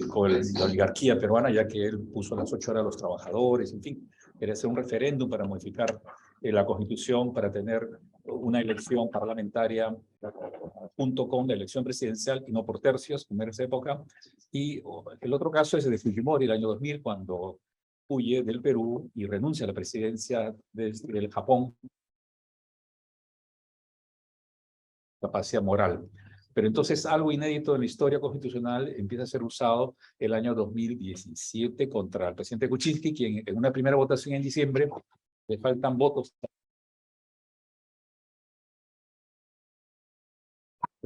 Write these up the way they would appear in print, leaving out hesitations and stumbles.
con la oligarquía peruana, ya que él puso las 8 horas a los trabajadores, en fin, quería hacer un referéndum para modificar la Constitución, para tener una elección parlamentaria junto con la elección presidencial y no por tercios, como era esa época. Y el otro caso es el de Fujimori, el año 2000, cuando huye del Perú y renuncia a la presidencia del Japón, capacidad moral. Pero entonces algo inédito en la historia constitucional empieza a ser usado el año 2017 contra el presidente Kuczynski, quien en una primera votación en diciembre le faltan votos,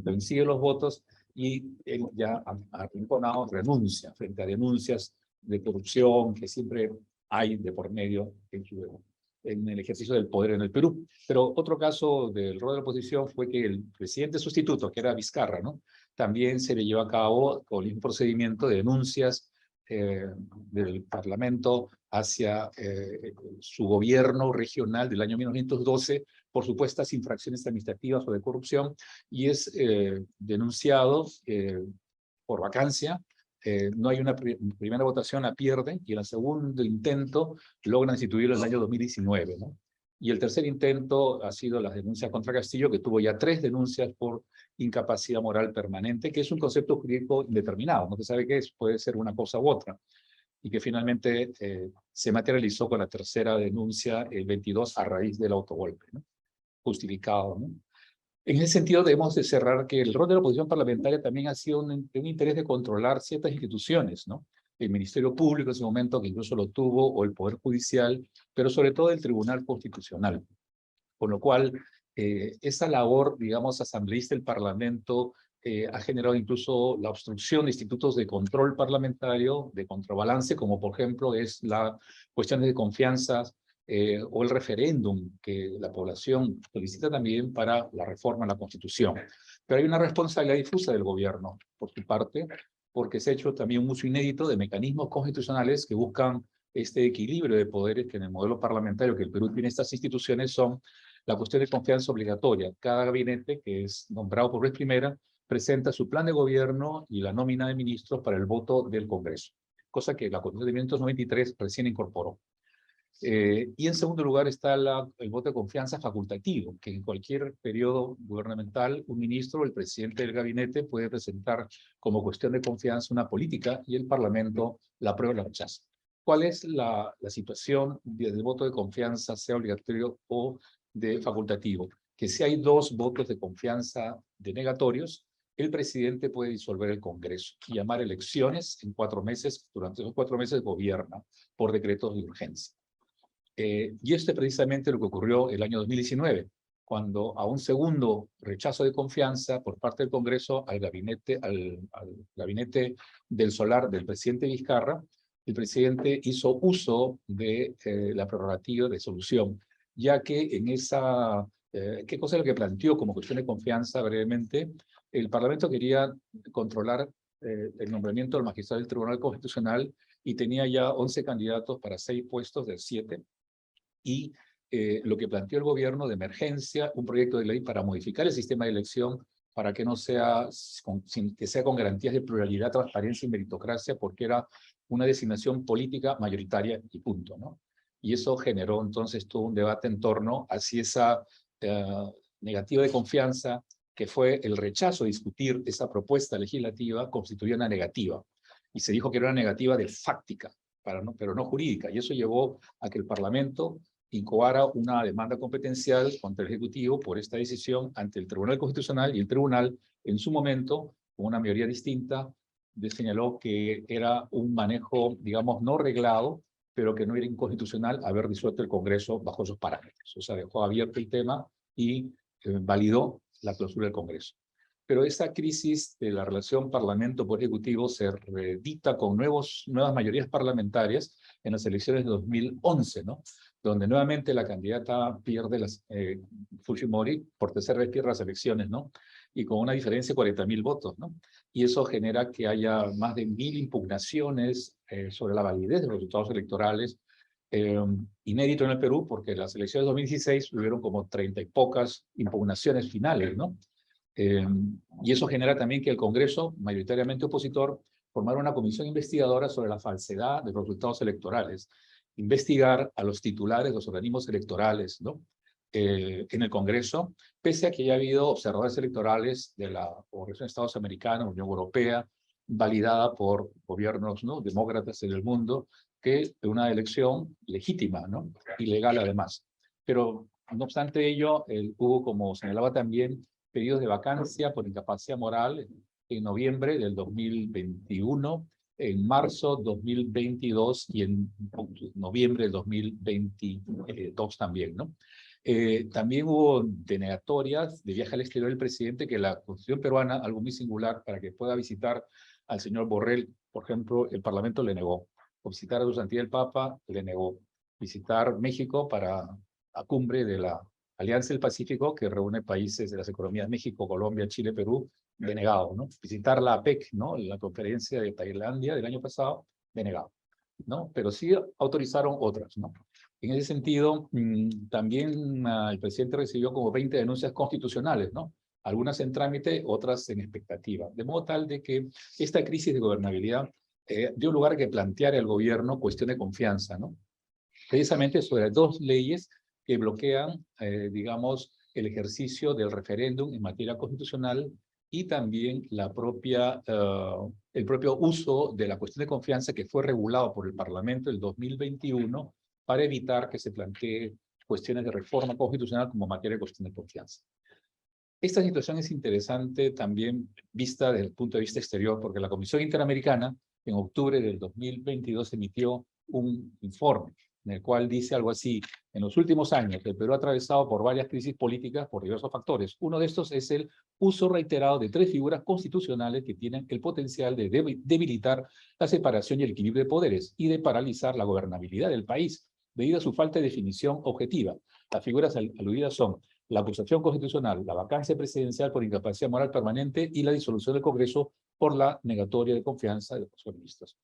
consigue los votos y él ya ha imponado renuncia frente a denuncias de corrupción que siempre hay de por medio en el ejercicio del poder en el Perú. Pero otro caso del rol de la oposición fue que el presidente sustituto, que era Vizcarra, ¿no?, también se le llevó a cabo con un procedimiento de denuncias del Parlamento hacia su gobierno regional del año 1912 por supuestas infracciones administrativas o de corrupción, y es denunciado por vacancia. No hay una primera votación, la pierde, y en el segundo intento logran instituirlo en el año 2019, ¿no? Y el tercer intento ha sido las denuncias contra Castillo, que tuvo ya 3 denuncias por incapacidad moral permanente, que es un concepto jurídico indeterminado, no se sabe qué es, puede ser una cosa u otra, y que finalmente se materializó con la tercera denuncia el 22 a raíz del autogolpe, ¿no?, justificado, ¿no? En ese sentido, debemos de cerrar que el rol de la oposición parlamentaria también ha sido un interés de controlar ciertas instituciones, ¿no? El Ministerio Público en ese momento, que incluso lo tuvo, o el Poder Judicial, pero sobre todo el Tribunal Constitucional. Con lo cual, esa labor, digamos, asambleísta del Parlamento ha generado incluso la obstrucción de institutos de control parlamentario, de contrabalance, como por ejemplo es la cuestión de confianza o el referéndum que la población solicita también para la reforma a la Constitución. Pero hay una responsabilidad difusa del gobierno, por su parte, porque se ha hecho también un uso inédito de mecanismos constitucionales que buscan este equilibrio de poderes que en el modelo parlamentario que el Perú tiene estas instituciones son la cuestión de confianza obligatoria. Cada gabinete que es nombrado por vez primera presenta su plan de gobierno y la nómina de ministros para el voto del Congreso, cosa que la Constitución de 1993 recién incorporó. Y en segundo lugar está el voto de confianza facultativo, que en cualquier periodo gubernamental un ministro o el presidente del gabinete puede presentar como cuestión de confianza una política y el Parlamento la aprueba o la rechaza. ¿Cuál es la situación del voto de confianza, sea obligatorio o de facultativo? Que si hay 2 votos de confianza denegatorios, el presidente puede disolver el Congreso y llamar elecciones en 4 meses. Durante esos 4 meses gobierna por decretos de urgencia. Y esto es precisamente lo que ocurrió el año 2019, cuando a un segundo rechazo de confianza por parte del Congreso al gabinete del solar del presidente Vizcarra, el presidente hizo uso de la prerrogativa de solución, ya que en esa, ¿qué cosa es lo que planteó como cuestión de confianza brevemente? El Parlamento quería controlar el nombramiento del magistrado del Tribunal Constitucional y tenía ya 11 candidatos para 6 puestos de 7, y lo que planteó el gobierno de emergencia, un proyecto de ley para modificar el sistema de elección para que no sea, que sea con garantías de pluralidad, transparencia y meritocracia, porque era una designación política mayoritaria y punto, ¿no? Y eso generó entonces todo un debate en torno a si esa negativa de confianza, que fue el rechazo a discutir esa propuesta legislativa, constituía una negativa. Y se dijo que era una negativa de fáctica, pero no jurídica. Y eso llevó a que el Parlamento incoara una demanda competencial contra el Ejecutivo por esta decisión ante el Tribunal Constitucional, y el Tribunal, en su momento, con una mayoría distinta, señaló que era un manejo, digamos, no reglado, pero que no era inconstitucional haber disuelto el Congreso bajo esos parámetros. O sea, dejó abierto el tema y validó la clausura del Congreso. Pero esa crisis de la relación Parlamento-Poder Ejecutivo se reedita con nuevas mayorías parlamentarias en las elecciones de 2011, ¿no?, donde nuevamente la candidata pierde, Fujimori, por tercera vez pierde las elecciones, ¿no?, y con una diferencia de 40.000 votos, ¿no? Y eso genera que haya más de 1.000 impugnaciones sobre la validez de los resultados electorales, inédito en el Perú, porque en las elecciones de 2016 hubieron como 30 y pocas impugnaciones finales, ¿no? Y eso genera también que el Congreso, mayoritariamente opositor, formar una comisión investigadora sobre la falsedad de los resultados electorales, investigar a los titulares de los organismos electorales, ¿no? En el Congreso, pese a que ya ha habido observadores electorales de la Organización de Estados Americanos, Unión Europea, validada por gobiernos, ¿no?, demócratas en el mundo, que es una elección legítima, ¿no?, y legal además. Pero, no obstante ello, hubo, como señalaba también, pedidos de vacancia por incapacidad moral en noviembre del 2021, en marzo 2022 y en noviembre del 2022 también, ¿no? También hubo denegatorias de viaje al exterior del presidente que la Constitución peruana, algo muy singular, para que pueda visitar al señor Borrell, por ejemplo, el Parlamento le negó. O visitar a su santidad el Papa, le negó. Visitar México para la cumbre de la Alianza del Pacífico, que reúne países de las economías México, Colombia, Chile, Perú, denegado, ¿no? Visitar la APEC, ¿no?, la conferencia de Tailandia del año pasado, denegado, ¿no? Pero sí autorizaron otras, ¿no? En ese sentido, también el presidente recibió como 20 denuncias constitucionales, ¿no? Algunas en trámite, otras en expectativa. De modo tal de que esta crisis de gobernabilidad dio lugar a que planteara el gobierno cuestión de confianza, ¿no? Precisamente sobre dos leyes que bloquean, digamos, el ejercicio del referéndum en materia constitucional y también el propio uso de la cuestión de confianza que fue regulado por el Parlamento el 2021 para evitar que se plantee cuestiones de reforma constitucional como materia de cuestión de confianza. Esta situación es interesante también vista desde el punto de vista exterior, porque la Comisión Interamericana en octubre del 2022 emitió un informe en el cual dice algo así: en los últimos años el Perú ha atravesado por varias crisis políticas por diversos factores. Uno de estos es el uso reiterado de tres figuras constitucionales que tienen el potencial de debilitar la separación y el equilibrio de poderes y de paralizar la gobernabilidad del país debido a su falta de definición objetiva. Las figuras aludidas son la acusación constitucional, la vacancia presidencial por incapacidad moral permanente y la disolución del Congreso por la negatoria de confianza de los ministros.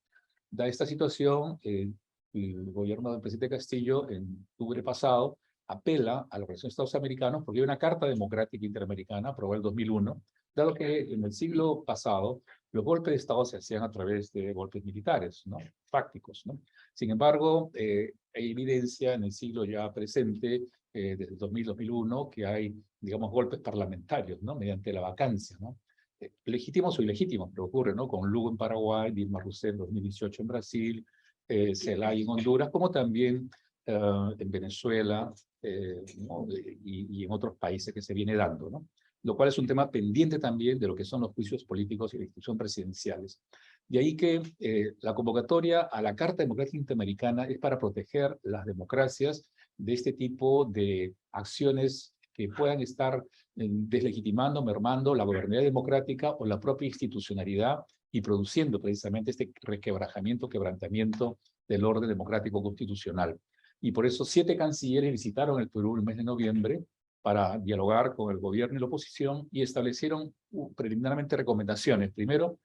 Da esta situación, el gobierno del presidente Castillo en octubre pasado apela a la Organización de Estados Americanos porque hay una Carta Democrática Interamericana aprobada en el 2001, dado que en el siglo pasado los golpes de Estado se hacían a través de golpes militares, ¿no?, fácticos, ¿no? Sin embargo, hay evidencia en el siglo ya presente, desde el 2000-2001, que hay, digamos, golpes parlamentarios, ¿no?, mediante la vacancia, ¿no? Legítimos o ilegítimos, pero ocurre, ¿no?, con Lugo en Paraguay, Dilma Rousseff en 2018 en Brasil, Zelay en Honduras, como también en Venezuela, ¿no?, y en otros países que se viene dando, ¿no? Lo cual es un tema pendiente también de lo que son los juicios políticos y la institución presidenciales. De ahí que la convocatoria a la Carta Democrática Interamericana es para proteger las democracias de este tipo de acciones que puedan estar deslegitimando, mermando la gobernabilidad democrática o la propia institucionalidad y produciendo precisamente este requebrajamiento, quebrantamiento del orden democrático constitucional. Y por eso 7 cancilleres visitaron el Perú el mes de noviembre para dialogar con el gobierno y la oposición y establecieron preliminarmente recomendaciones. Primero,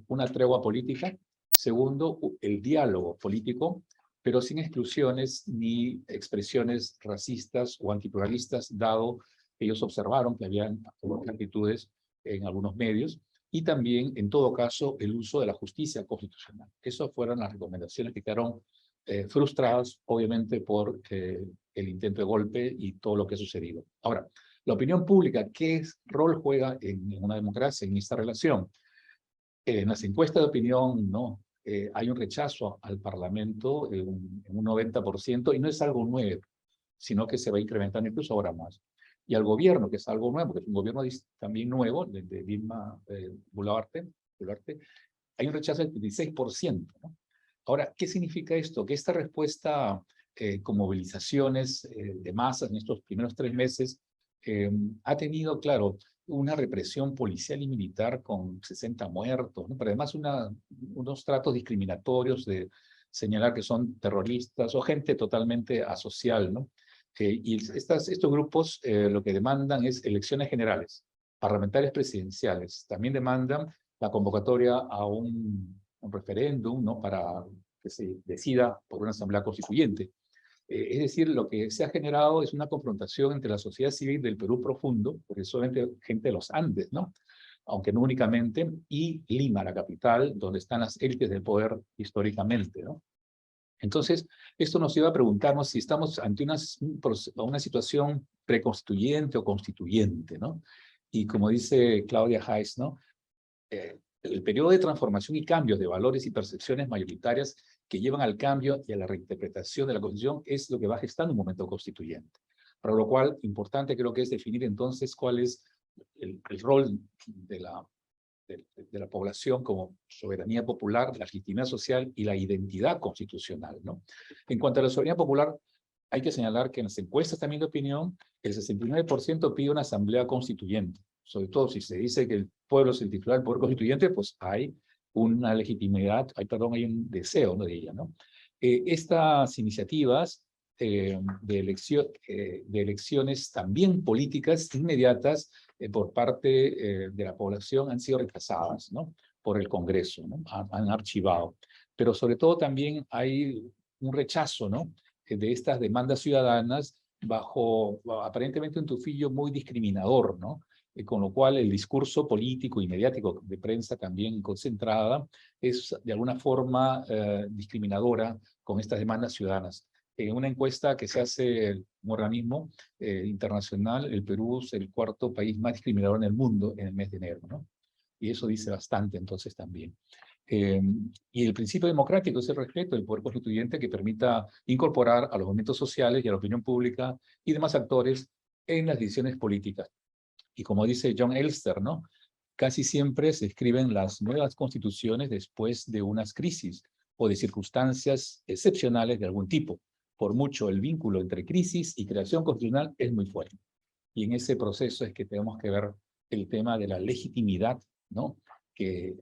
una tregua política. Segundo, el diálogo político, pero sin exclusiones ni expresiones racistas o antipluralistas, dado que ellos observaron que habían actitudes en algunos medios, y también, en todo caso, el uso de la justicia constitucional. Esas fueron las recomendaciones que quedaron frustradas, obviamente, por el intento de golpe y todo lo que ha sucedido. Ahora, la opinión pública, ¿qué rol juega en una democracia en esta relación? En las encuestas de opinión, no. Hay un rechazo al Parlamento en un 90%, y no es algo nuevo, sino que se va incrementando incluso ahora más. Y al gobierno, que es algo nuevo, que es un gobierno también nuevo, de Dilma Boluarte, hay un rechazo del 36%, ¿no? Ahora, ¿qué significa esto? Que esta respuesta con movilizaciones de masas en estos primeros 3 meses ha tenido, claro, una represión policial y militar con 60 muertos, ¿no? Pero además unos tratos discriminatorios de señalar que son terroristas o gente totalmente asocial, ¿no? Y estos grupos lo que demandan es elecciones generales, parlamentarias presidenciales. También demandan la convocatoria a un referéndum, ¿no?, para que se decida por una asamblea constituyente. Es decir, lo que se ha generado es una confrontación entre la sociedad civil del Perú profundo, porque solamente gente de los Andes, ¿no?, aunque no únicamente, y Lima, la capital, donde están las élites del poder históricamente, ¿no? Entonces, esto nos lleva a preguntarnos si estamos ante una situación preconstituyente o constituyente, ¿no? Y como dice Claudia Heiss, ¿no? El periodo de transformación y cambios de valores y percepciones mayoritarias que llevan al cambio y a la reinterpretación de la Constitución es lo que va gestando un momento constituyente. Para lo cual, importante creo que es definir entonces cuál es el rol de la población como soberanía popular, la legitimidad social y la identidad constitucional, ¿no? En cuanto a la soberanía popular, hay que señalar que en las encuestas también de opinión, el 69% pide una asamblea constituyente. Sobre todo si se dice que el pueblo es el titular del poder constituyente, pues hay una legitimidad, hay un deseo, ¿no?, de ella, ¿no? Estas iniciativas de elecciones también políticas inmediatas por parte de la población han sido rechazadas, ¿no?, por el Congreso, ¿no? Han archivado. Pero sobre todo también hay un rechazo, ¿no?, de estas demandas ciudadanas bajo aparentemente un tufillo muy discriminador, ¿no? Con lo cual el discurso político y mediático de prensa también concentrada es de alguna forma discriminadora con estas demandas ciudadanas. En una encuesta que se hace un organismo internacional, el Perú es el cuarto país más discriminador en el mundo en el mes de enero, ¿no? Y eso dice bastante entonces también. Y el principio democrático es el respeto del poder constituyente que permita incorporar a los movimientos sociales y a la opinión pública y demás actores en las decisiones políticas. Y como dice John Elster, ¿no?, casi siempre se escriben las nuevas constituciones después de unas crisis o de circunstancias excepcionales de algún tipo. Por mucho, el vínculo entre crisis y creación constitucional es muy fuerte. Y en ese proceso es que tenemos que ver el tema de la legitimidad, ¿no?, que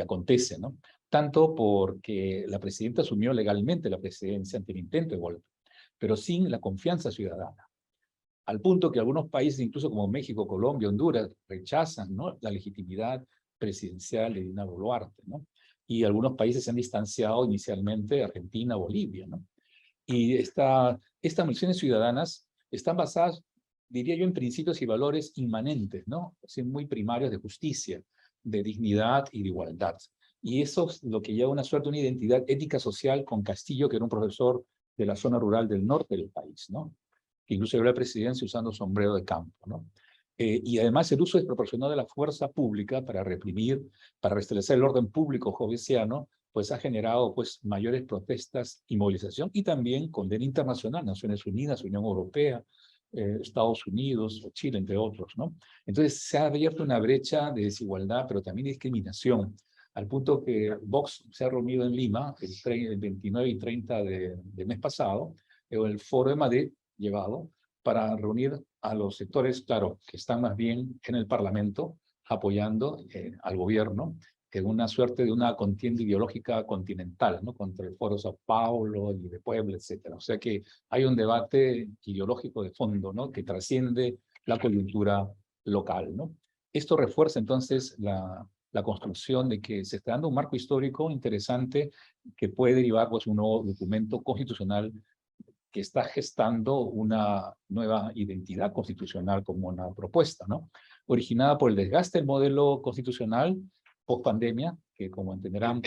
acontece, ¿no? Tanto porque la presidenta asumió legalmente la presidencia ante el intento de golpe, pero sin la confianza ciudadana. Al punto que algunos países, incluso como México, Colombia, Honduras, rechazan, ¿no?, la legitimidad presidencial de Dina Boluarte, ¿no? Y algunos países se han distanciado inicialmente, Argentina, Bolivia, ¿no? Y estas misiones ciudadanas están basadas, diría yo, en principios y valores inmanentes, ¿no? Así, muy primarios de justicia, de dignidad y de igualdad. Y eso es lo que lleva una suerte, una identidad ética social con Castillo, que era un profesor de la zona rural del norte del país, ¿no?, que incluso llegó a la presidencia usando sombrero de campo, ¿no? Y además el uso desproporcionado de la fuerza pública para reprimir, para restablecer el orden público jovesiano, pues ha generado pues mayores protestas y movilización, y también condena internacional, Naciones Unidas, Unión Europea, Estados Unidos, Chile, entre otros, ¿no? Entonces se ha abierto una brecha de desigualdad, pero también de discriminación, al punto que Vox se ha reunido en Lima el 29 y 30 del mes pasado, en el Foro de Madrid, llevado para reunir a los sectores, claro, que están más bien en el Parlamento, apoyando al gobierno, en una suerte de una contienda ideológica continental, ¿no?, contra el Foro Sao Paulo y de Puebla, etcétera. O sea que hay un debate ideológico de fondo, ¿no?, que trasciende la coyuntura local, ¿no? Esto refuerza entonces la construcción de que se está dando un marco histórico interesante que puede derivar pues un nuevo documento constitucional que está gestando una nueva identidad constitucional como una propuesta, ¿no?, originada por el desgaste del modelo constitucional post-pandemia, que como entenderán,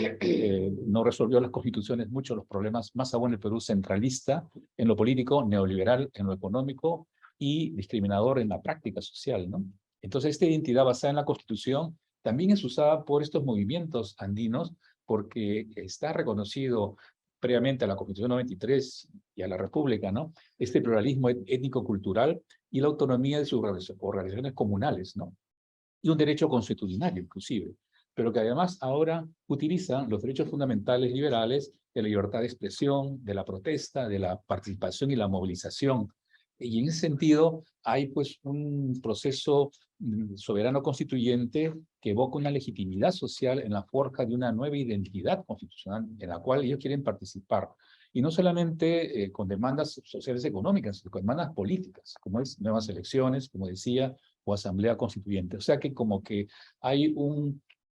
no resolvió las constituciones mucho los problemas, más aún el Perú centralista en lo político, neoliberal en lo económico y discriminador en la práctica social, ¿no? Entonces, esta identidad basada en la Constitución también es usada por estos movimientos andinos porque está reconocido previamente a la Constitución 93 y a la República, ¿no?, este pluralismo étnico-cultural y la autonomía de sus organizaciones comunales, ¿no?, y un derecho constitucional inclusive, pero que además ahora utiliza los derechos fundamentales liberales de la libertad de expresión, de la protesta, de la participación y la movilización. Y en ese sentido hay pues un proceso soberano constituyente que evoca una legitimidad social en la forja de una nueva identidad constitucional en la cual ellos quieren participar. Y no solamente con demandas sociales económicas, sino con demandas políticas, como es nuevas elecciones, como decía, o asamblea constituyente. O sea que como que hay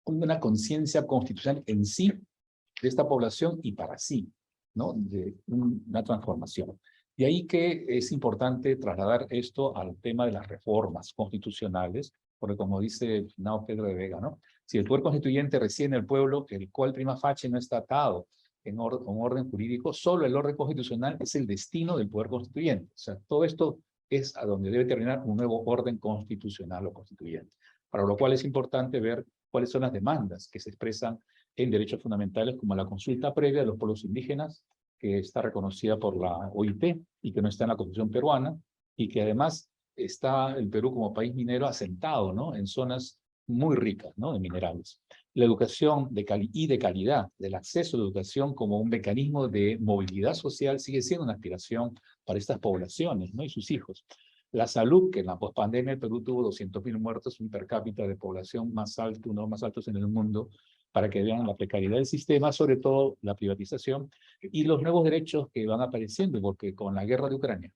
una conciencia constitucional en sí de esta población y para sí, ¿no?, de una transformación. De ahí que es importante trasladar esto al tema de las reformas constitucionales, porque como dice Nao Pedro de Vega, ¿no? Si el poder constituyente reside en el pueblo, el cual prima facie no está atado en un orden jurídico, solo el orden constitucional es el destino del poder constituyente. O sea, todo esto es a donde debe terminar un nuevo orden constitucional o constituyente. Para lo cual es importante ver cuáles son las demandas que se expresan en derechos fundamentales, como la consulta previa de los pueblos indígenas, que está reconocida por la OIT y que no está en la Constitución peruana, y que además está el Perú como país minero asentado, ¿no? En zonas muy ricas, ¿no? De minerales. La educación de calidad, del acceso a la educación como un mecanismo de movilidad social sigue siendo una aspiración para estas poblaciones, ¿no? Y sus hijos. La salud, que en la pospandemia el Perú tuvo 200.000 muertos, un per cápita de población más alto, uno de los más altos en el mundo, para que vean la precariedad del sistema, sobre todo la privatización y los nuevos derechos que van apareciendo, porque con la guerra de Ucrania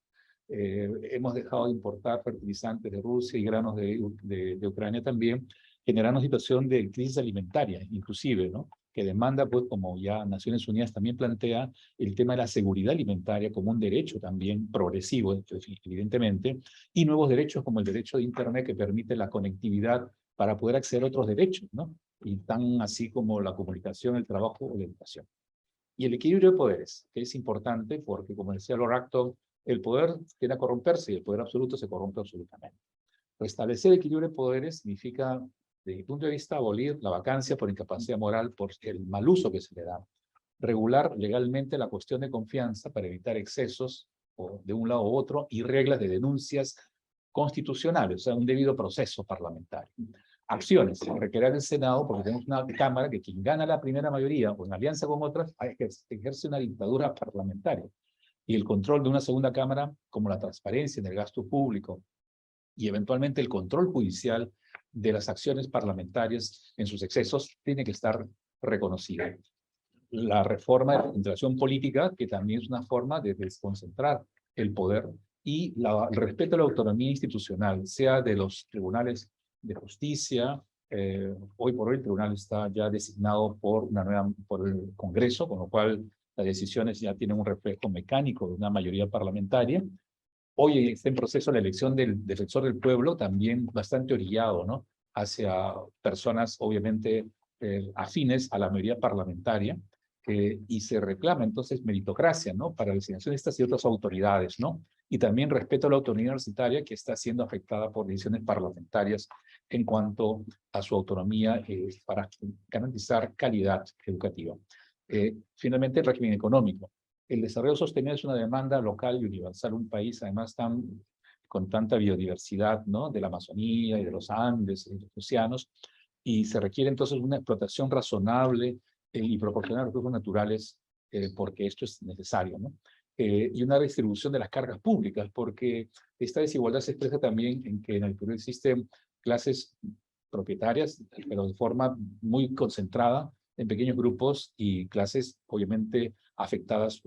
hemos dejado de importar fertilizantes de Rusia y granos de Ucrania también, generando una situación de crisis alimentaria, inclusive, ¿no? Que demanda, pues, como ya Naciones Unidas también plantea, el tema de la seguridad alimentaria como un derecho también progresivo, evidentemente, y nuevos derechos como el derecho de Internet que permite la conectividad para poder acceder a otros derechos, ¿no? Y tan así como la comunicación, el trabajo o la educación. Y el equilibrio de poderes, que es importante porque, como decía Lord Acton, el poder tiende a corromperse y el poder absoluto se corrompe absolutamente. Restablecer el equilibrio de poderes significa, desde mi punto de vista, abolir la vacancia por incapacidad moral, por el mal uso que se le da. Regular legalmente la cuestión de confianza para evitar excesos o de un lado u otro y reglas de denuncias constitucionales, o sea, un debido proceso parlamentario. Acciones, requerir el Senado, porque tenemos una Cámara que quien gana la primera mayoría o en alianza con otras ejerce una dictadura parlamentaria. Y el control de una segunda Cámara, como la transparencia en el gasto público y eventualmente el control judicial de las acciones parlamentarias en sus excesos, tiene que estar reconocido. La reforma de la integración política, que también es una forma de desconcentrar el poder, y el respeto a la autonomía institucional, sea de los tribunales de justicia. Hoy por hoy el tribunal está ya designado por el Congreso, con lo cual las decisiones ya tienen un reflejo mecánico de una mayoría parlamentaria. Hoy está en proceso la elección del defensor del pueblo, también bastante orillado, ¿no? Hacia personas, obviamente, afines a la mayoría parlamentaria, y se reclama entonces meritocracia, ¿no? Para la designación de estas y otras autoridades, ¿no? Y también respeto a la autonomía universitaria que está siendo afectada por decisiones parlamentarias en cuanto a su autonomía para garantizar calidad educativa. Finalmente, el régimen económico. El desarrollo sostenible es una demanda local y universal. Un país, además, con tanta biodiversidad, ¿no? De la Amazonía y de los Andes y de los océanos, y se requiere entonces una explotación razonable y proporcionar recursos naturales, porque esto es necesario, ¿no? Y una distribución de las cargas públicas, porque esta desigualdad se expresa también en que en el Perú existen clases propietarias, pero de forma muy concentrada en pequeños grupos, y clases obviamente afectadas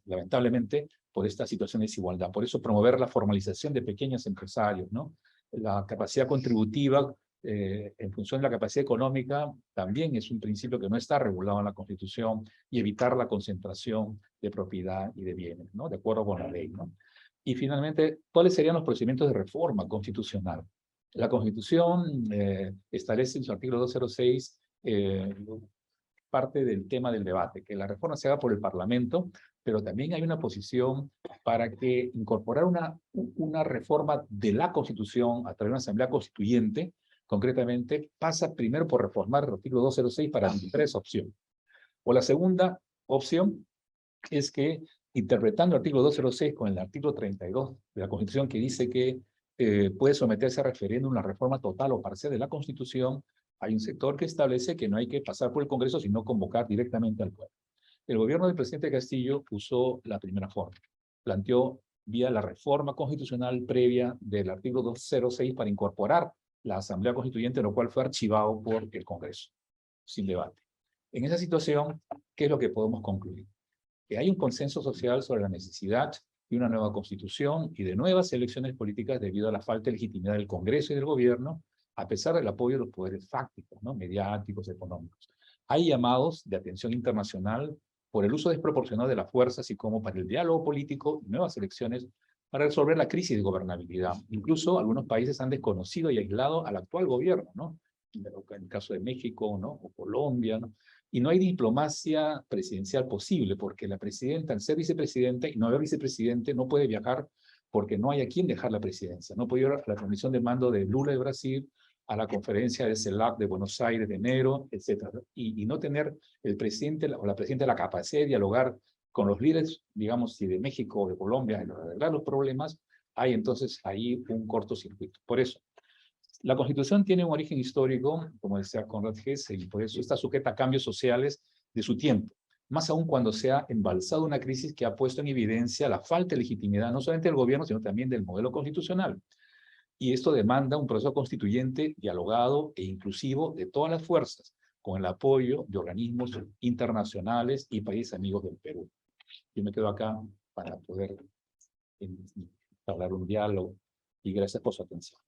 lamentablemente por esta situación de desigualdad. Por eso promover la formalización de pequeños empresarios, ¿no? La capacidad contributiva en función de la capacidad económica también es un principio que no está regulado en la Constitución, y evitar la concentración de propiedad y de bienes, ¿no? De acuerdo con la ley, ¿no? Y finalmente, ¿cuáles serían los procedimientos de reforma constitucional? La Constitución establece en su artículo 206 parte del tema del debate, que la reforma se haga por el Parlamento, pero también hay una posición para que incorporar una reforma de la Constitución a través de una asamblea constituyente, concretamente, pasa primero por reformar el artículo 206 para admitir esa opción. O la segunda opción es que, interpretando el artículo 206 con el artículo 32 de la Constitución, que dice que puede someterse a referéndum la reforma total o parcial de la Constitución, hay un sector que establece que no hay que pasar por el Congreso, sino convocar directamente al pueblo. El gobierno del presidente Castillo usó la primera forma. Planteó vía la reforma constitucional previa del artículo 206 para incorporar la Asamblea Constituyente, lo cual fue archivado por el Congreso, sin debate. En esa situación, ¿qué es lo que podemos concluir? Que hay un consenso social sobre la necesidad de una nueva constitución y de nuevas elecciones políticas debido a la falta de legitimidad del Congreso y del gobierno, a pesar del apoyo de los poderes fácticos, ¿no? Mediáticos, económicos. Hay llamados de atención internacional por el uso desproporcionado de la fuerza, así como para el diálogo político y nuevas elecciones para resolver la crisis de gobernabilidad. Incluso algunos países han desconocido y aislado al actual gobierno, ¿no? En el caso de México, ¿no? O Colombia, ¿no? Y no hay diplomacia presidencial posible, porque la presidenta, al ser vicepresidenta y no haber vicepresidente, no puede viajar porque no hay a quien dejar la presidencia. No puede ir a la transmisión de mando de Lula de Brasil, a la conferencia de CELAC de Buenos Aires de enero, etcétera. Y no tener el presidente o la presidenta la capacidad de dialogar con los líderes, digamos, si de México o de Colombia, en arreglar los problemas, hay entonces ahí un cortocircuito. Por eso, la Constitución tiene un origen histórico, como decía Conrad Hesse, y por eso está sujeta a cambios sociales de su tiempo, más aún cuando se ha embalsado una crisis que ha puesto en evidencia la falta de legitimidad, no solamente del gobierno, sino también del modelo constitucional. Y esto demanda un proceso constituyente dialogado e inclusivo de todas las fuerzas, con el apoyo de organismos internacionales y países amigos del Perú. Yo me quedo acá para poder hablar un diálogo y gracias por su atención.